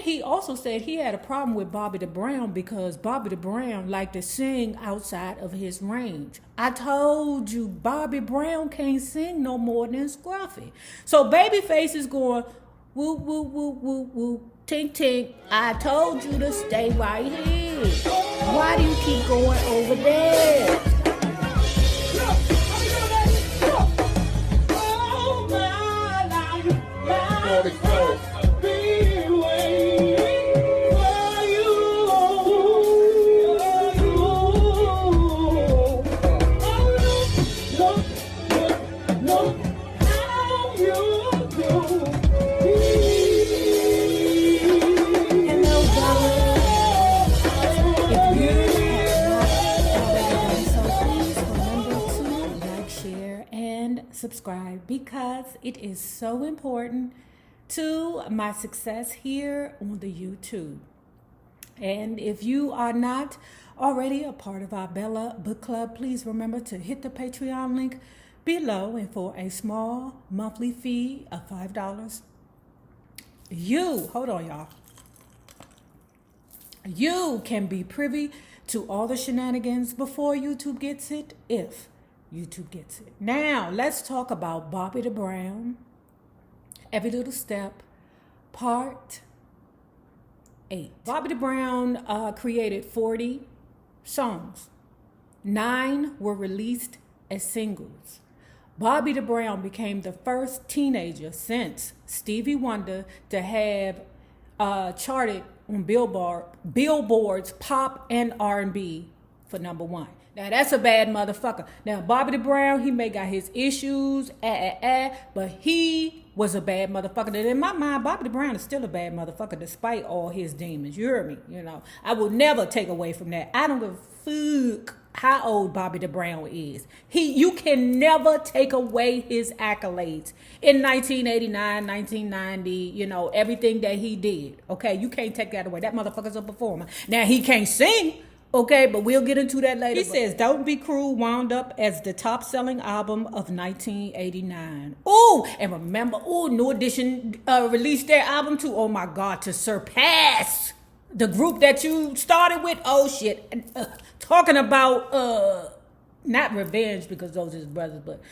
he also said he had a problem with Bobby the Brown because Bobby the Brown liked to sing outside of his range. I told you Bobby Brown can't sing no more than Scruffy. So Babyface is going, woo, woo, woo, woo, woo, tink, tink. I told you to stay right here. Why do you keep going over there? Subscribe because it is so important to my success here on the YouTube. And if you are not already a part of our Bella Book Club, please remember to hit the Patreon link below, and for a small monthly fee of $5, hold on y'all, you can be privy to all the shenanigans before YouTube gets it, if YouTube gets it. Now, let's talk about Bobby the Brown, Every Little Step, Part 8. Bobby the Brown created 40 songs. 9 were released as singles. Bobby the Brown became the first teenager since Stevie Wonder to have charted on Billboard's pop and R&B for #1. Now, that's a bad motherfucker. Now, Bobby the Brown, he may got his issues, but he was a bad motherfucker. And in my mind, Bobby the Brown is still a bad motherfucker despite all his demons. You hear me? You know, I will never take away from that. I don't give a fuck how old Bobby the Brown is. You can never take away his accolades. In 1989, 1990, you know, everything that he did. Okay, you can't take that away. That motherfucker's a performer. Now, he can't sing. Okay, but we'll get into that later. He says, Don't Be Cruel wound up as the top-selling album of 1989. Ooh, and remember, New Edition released their album too. Oh, my God, to surpass the group that you started with. Oh, shit. Talking about, not revenge because those are his brothers, but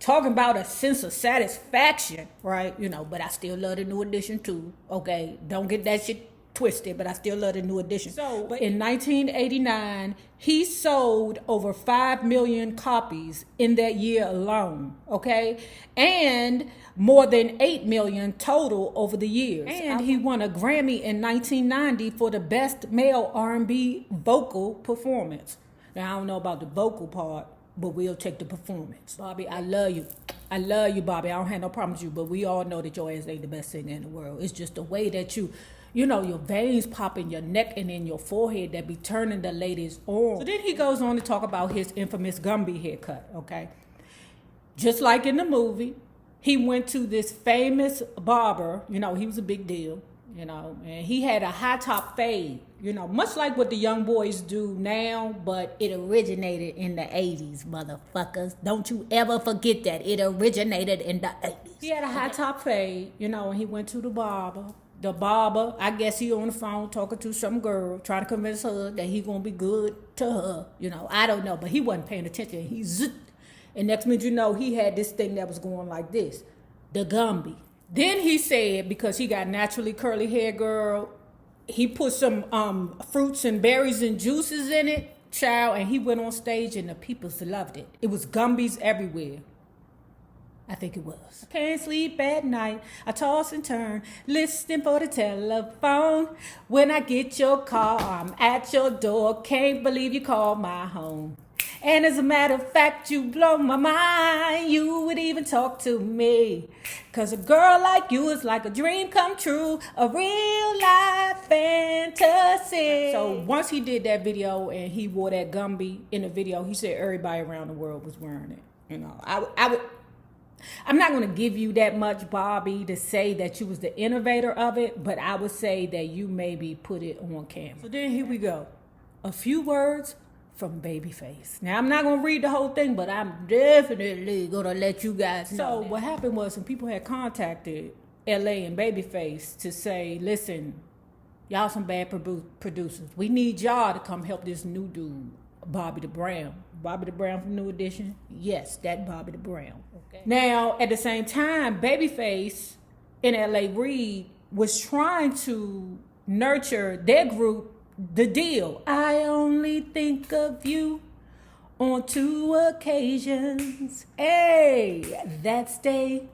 talking about a sense of satisfaction, right? You know, but I still love the New Edition too. Okay, don't get that shit twisted, but I still love the New Edition. So, but in 1989, he sold over 5 million copies in that year alone, okay? And more than 8 million total over the years. And he won a Grammy in 1990 for the best male R&B vocal performance. Now, I don't know about the vocal part, but we'll take the performance. Bobby, I love you. I love you, Bobby. I don't have no problem with you, but we all know that your ass ain't the best singer in the world. It's just the way that you know, your veins pop in your neck and in your forehead that be turning the ladies on. So then he goes on to talk about his infamous Gumby haircut, okay? Just like in the movie, he went to this famous barber. You know, he was a big deal, you know, and he had a high top fade, you know, much like what the young boys do now, but it originated in the 80s, motherfuckers. Don't you ever forget that. It originated in the 80s. He had a high top fade, you know, and he went to the barber. The barber, I guess he on the phone talking to some girl, trying to convince her that he gonna be good to her. You know, I don't know, but he wasn't paying attention. He zipped. And next minute you know, he had this thing that was going like this, the Gumby. Then he said, because he got naturally curly hair, girl, he put some fruits and berries and juices in it, child, and he went on stage and the people loved it. It was Gumbies everywhere. I think it was. I can't sleep at night. I toss and turn, listening for the telephone. When I get your call, I'm at your door. Can't believe you called my home. And as a matter of fact, you blow my mind. You would even talk to me. 'Cause a girl like you is like a dream come true, a real life fantasy. So once he did that video and he wore that Gumby in the video, he said everybody around the world was wearing it. You know, I'm not going to give you that much, Bobby, to say that you was the innovator of it, but I would say that you maybe put it on camera. So then here we go. A few words from Babyface. Now, I'm not going to read the whole thing, but I'm definitely going to let you guys know. So what happened was some people had contacted LA and Babyface to say, listen, Y'all some bad producers. We need y'all to come help this new dude, Bobby the Brown. Bobby the Brown from New Edition? Yes, that Bobby the Brown. Okay. Now, at the same time, Babyface and L.A. Reid was trying to nurture their group, The Deal. I only think of you on 2 occasions. Hey, that's day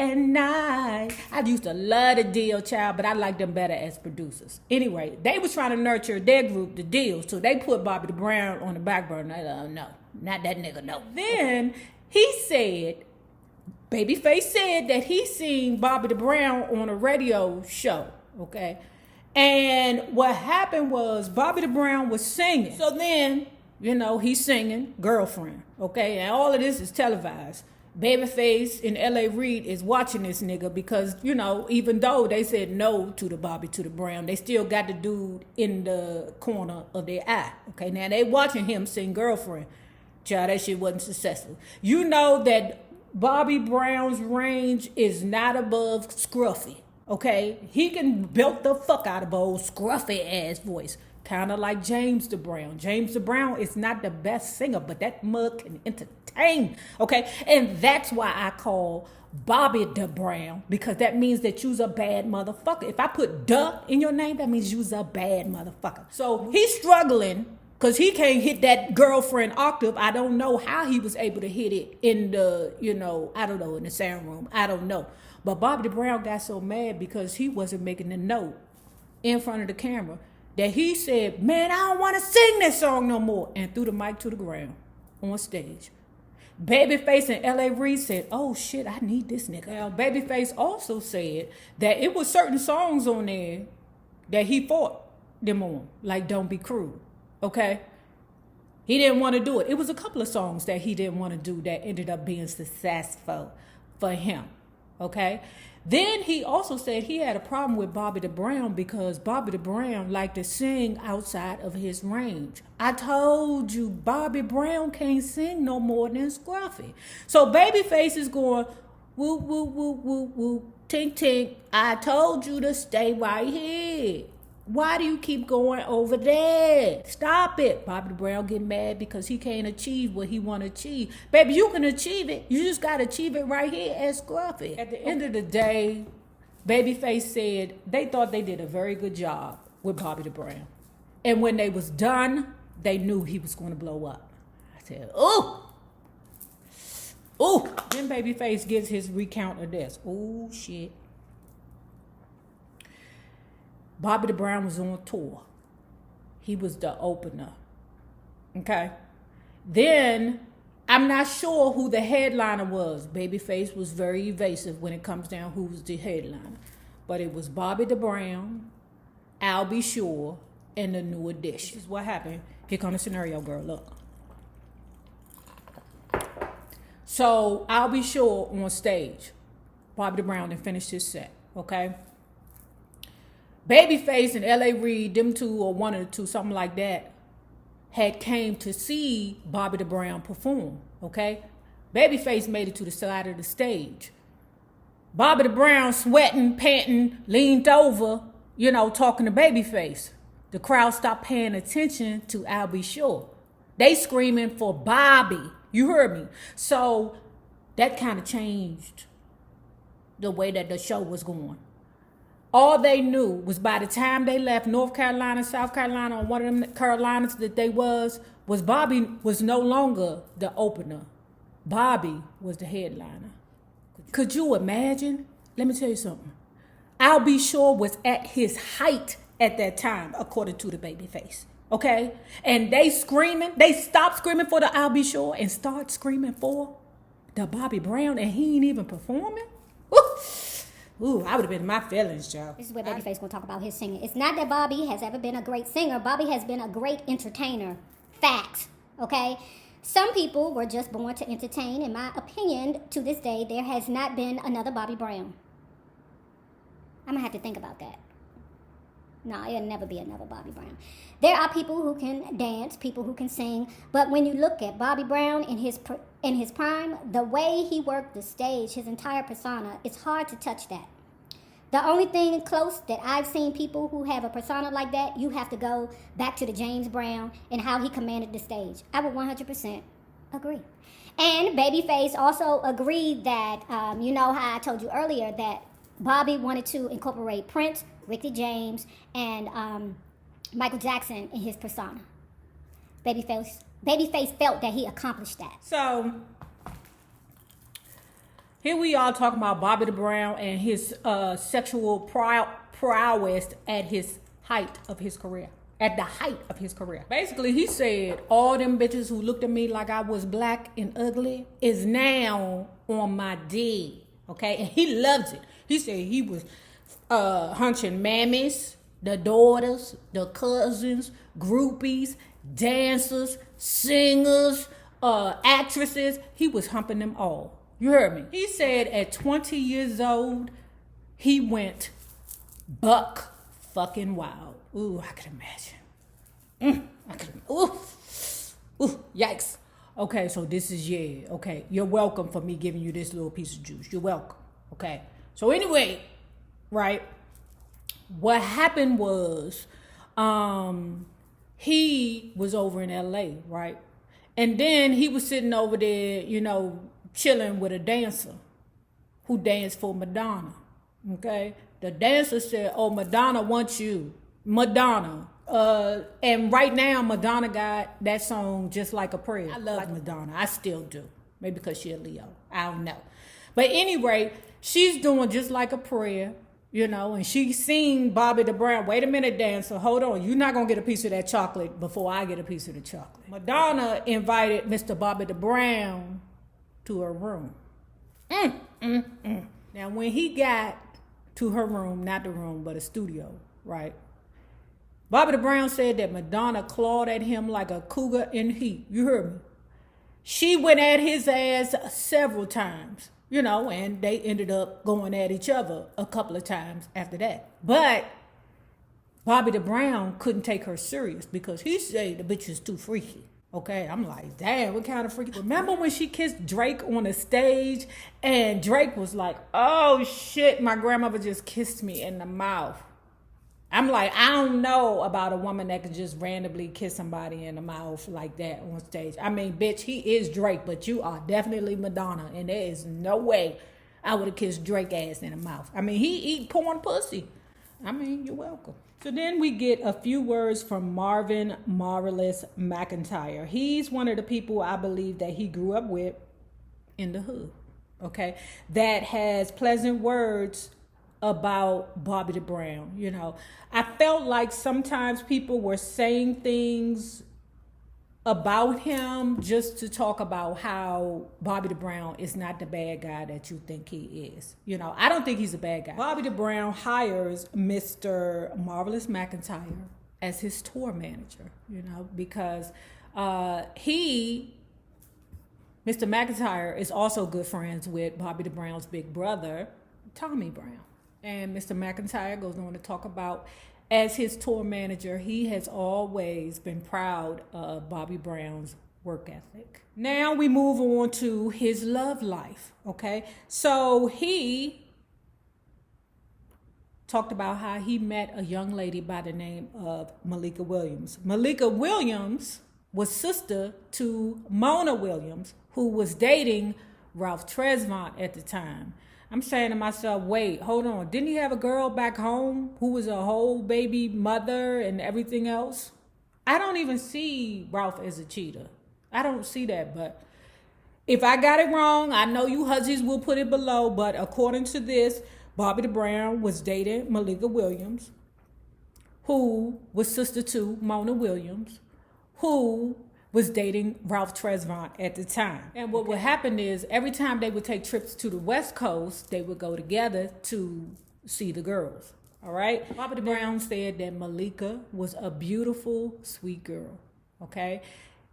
and night. I used to love The Deal, child, but I like them better as producers. Anyway, they was trying to nurture their group, The Deal, so they put Bobby the Brown on the back burner. No, not that nigga, no. Then he said, Babyface said that he seen Bobby the Brown on a radio show, okay? And what happened was Bobby the Brown was singing. So then, he's singing Girlfriend, okay? And all of this is televised. Babyface and L.A. Reid is watching this nigga because, even though they said no to the Bobby to the Brown, they still got the dude in the corner of their eye. Okay, now they watching him sing Girlfriend. Child, that shit wasn't successful. You know that Bobby Brown's range is not above scruffy. Okay, he can belt the fuck out of old scruffy ass voice. Kind of like James the Brown. James the Brown is not the best singer, but that mug can entertain. Okay, and that's why I call Bobby the Brown, because that means that you's a bad motherfucker. If I put "duh" in your name, that means you's a bad motherfucker. So he's struggling because he can't hit that Girlfriend octave. I don't know how he was able to hit it in the, I don't know, in the sound room. I don't know. But Bobby the Brown got so mad because he wasn't making the note in front of the camera that he said, man, I don't want to sing this song no more, and threw the mic to the ground on stage. Babyface and L.A. Reid said, oh shit, I need this nigga. Now, Babyface also said that it was certain songs on there that he fought them on, like Don't Be Cruel, okay? He didn't want to do it. It was a couple of songs that he didn't want to do that ended up being successful for him, okay? Then he also said he had a problem with Bobby the Brown because Bobby the Brown liked to sing outside of his range. I told you Bobby Brown can't sing no more than Scruffy. So Babyface is going, woo, woo, woo, woo, woo, tink, tink. I told you to stay right here. Why do you keep going over there? Stop it. Bobby the Brown get mad because he can't achieve what he want to achieve. Baby, you can achieve it. You just got to achieve it right here at Scruffy. At the end of the day, Babyface said they thought they did a very good job with Bobby the Brown. And when they was done, they knew he was going to blow up. I said, ooh. Ooh. Then Babyface gives his recount of this. Ooh, shit. Bobby the Brown was on tour. He was the opener. Okay? Then, I'm not sure who the headliner was. Babyface was very evasive when it comes down who was the headliner. But it was Bobby the Brown, I'll Be Sure, and the New Edition. This is what happened. Here comes the scenario, girl. Look. So, I'll Be Sure on stage. Bobby the Brown then finished his set. Okay? Babyface and L.A. Reid, them two or one of the two, something like that, had came to see Bobby the Brown perform, okay? Babyface made it to the side of the stage. Bobby the Brown, sweating, panting, leaned over, talking to Babyface. The crowd stopped paying attention to I'll Be Sure. They screaming for Bobby. You heard me. So that kind of changed the way that the show was going. All they knew was by the time they left North Carolina, South Carolina, on one of them Carolinas that they was Bobby was no longer the opener. Bobby was the headliner. Could you imagine? Let me tell you something. I'll Be Sure was at his height at that time, according to the Babyface. Okay? And they stopped screaming for the I'll Be Sure and start screaming for the Bobby Brown, and he ain't even performing? Ooh, I would have been in my feelings, y'all. This is where Babyface gonna talk about his singing. It's not that Bobby has ever been a great singer. Bobby has been a great entertainer. Fact. Okay? Some people were just born to entertain. In my opinion, to this day, there has not been another Bobby Brown. I'm gonna have to think about that. No, it'll never be another Bobby Brown. There are people who can dance, people who can sing, but when you look at Bobby Brown in his prime, the way he worked the stage, his entire persona, it's hard to touch that. The only thing close that I've seen people who have a persona like that, you have to go back to the James Brown and how he commanded the stage. I would 100% agree. And Babyface also agreed that, you know how I told you earlier that Bobby wanted to incorporate Prince, Ricky James, and Michael Jackson in his persona. Babyface felt that he accomplished that. So here we are talking about Bobby the Brown and his sexual prowess at his height of his career. At the height of his career. Basically, he said, all them bitches who looked at me like I was black and ugly is now on my D. Okay? And he loves it. He said he was hunching mammies, the daughters, the cousins, groupies, dancers, singers, actresses. He was humping them all. You heard me. He said at 20 years old, he went buck fucking wild. Ooh, I could imagine. Ooh, yikes. Okay, so this is, okay. You're welcome for me giving you this little piece of juice. You're welcome. Okay. So anyway, right, what happened was he was over in LA, right? And then he was sitting over there, you know, chilling with a dancer who danced for Madonna. Okay? The dancer said, oh, Madonna wants you. Madonna. And right now, Madonna got that song Just Like a Prayer. I love Madonna. I still do. Maybe because she's a Leo. I don't know. But anyway, she's doing Just Like a Prayer, you know, and she seen Bobby the Brown. Wait a minute, dancer. Hold on. You're not going to get a piece of that chocolate before I get a piece of the chocolate. Madonna invited Mr. Bobby the Brown to her room. Now, when he got to her room, not the room, but a studio, right? Bobby the Brown said that Madonna clawed at him like a cougar in heat. You heard me. She went at his ass several times, you know, and they ended up going at each other a couple of times after that. But Bobby the Brown couldn't take her serious because he said the bitch is too freaky. Okay, I'm like, damn, what kind of freaky? Remember when she kissed Drake on the stage and Drake was like, oh shit, my grandmother just kissed me in the mouth. I'm like, I don't know about a woman that could just randomly kiss somebody in the mouth like that on stage. I mean, bitch, he is Drake, but you are definitely Madonna, and there is no way I would have kissed Drake ass in the mouth. I mean, he eat porn pussy. I mean, you're welcome. So then we get a few words from Marvin Marvelous McIntyre. He's one of the people I believe that he grew up with in the hood, okay, that has pleasant words about Bobby the Brown. You know, I felt like sometimes people were saying things about him just to talk about how Bobby the Brown is not the bad guy that you think he is. You know, I don't think he's a bad guy. Bobby the Brown hires Mr. Marvelous McIntyre as his tour manager, you know, because Mr. McIntyre is also good friends with Bobby the Brown's big brother, Tommy Brown. And Mr. McIntyre goes on to talk about, as his tour manager, he has always been proud of Bobby Brown's work ethic. Now we move on to his love life, okay? So he talked about how he met a young lady by the name of Malika Williams. Malika Williams was sister to Mona Williams, who was dating Ralph Tresvant at the time. I'm saying to myself, wait, hold on. Didn't he have a girl back home who was a whole baby mother and everything else? I don't even see Ralph as a cheater. I don't see that. But if I got it wrong, I know you hussies will put it below. But according to this, Bobby the Brown was dating Malika Williams, who was sister to Mona Williams, who was dating Ralph Tresvant at the time. And what would happen is every time they would take trips to the West Coast, they would go together to see the girls. All right? Bobby the Brown said that Malika was a beautiful, sweet girl. Okay?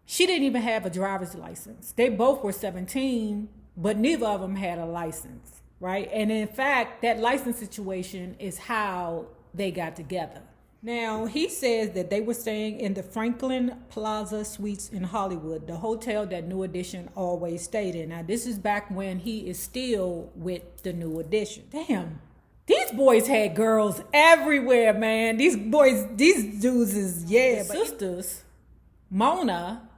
She didn't even have a driver's license. They both were 17, but neither of them had a license. Right? And in fact, that license situation is how they got together. Now, he says that they were staying in the Franklin Plaza Suites in Hollywood, the hotel that New Edition always stayed in. Now, this is back when he is still with the New Edition. Damn, these these boys had girls everywhere, man. These dudes is, yeah. But sisters, Mona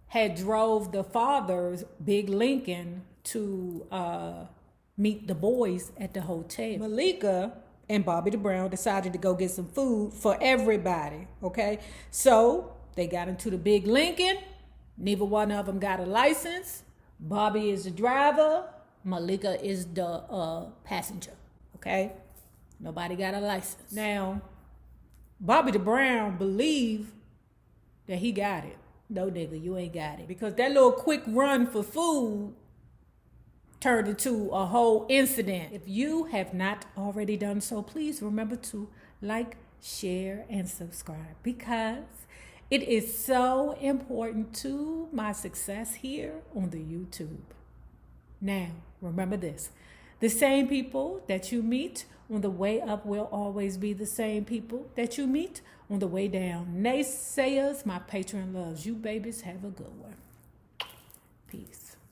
had drove the father's big Lincoln to meet the boys at the hotel. Malika and Bobby the Brown decided to go get some food for everybody, okay? So they got into the big Lincoln. Neither one of them got a license. Bobby is the driver. Malika is the passenger, okay? Nobody got a license. Now, Bobby the Brown believed that he got it. No, nigga, you ain't got it. Because that little quick run for food turned into a whole incident. If you have not already done so, please remember to like, share, and subscribe, because it is so important to my success here on the YouTube. Now, remember this. The same people that you meet on the way up will always be the same people that you meet on the way down. Naysayers, my patron loves you, babies. Have a good one. Peace.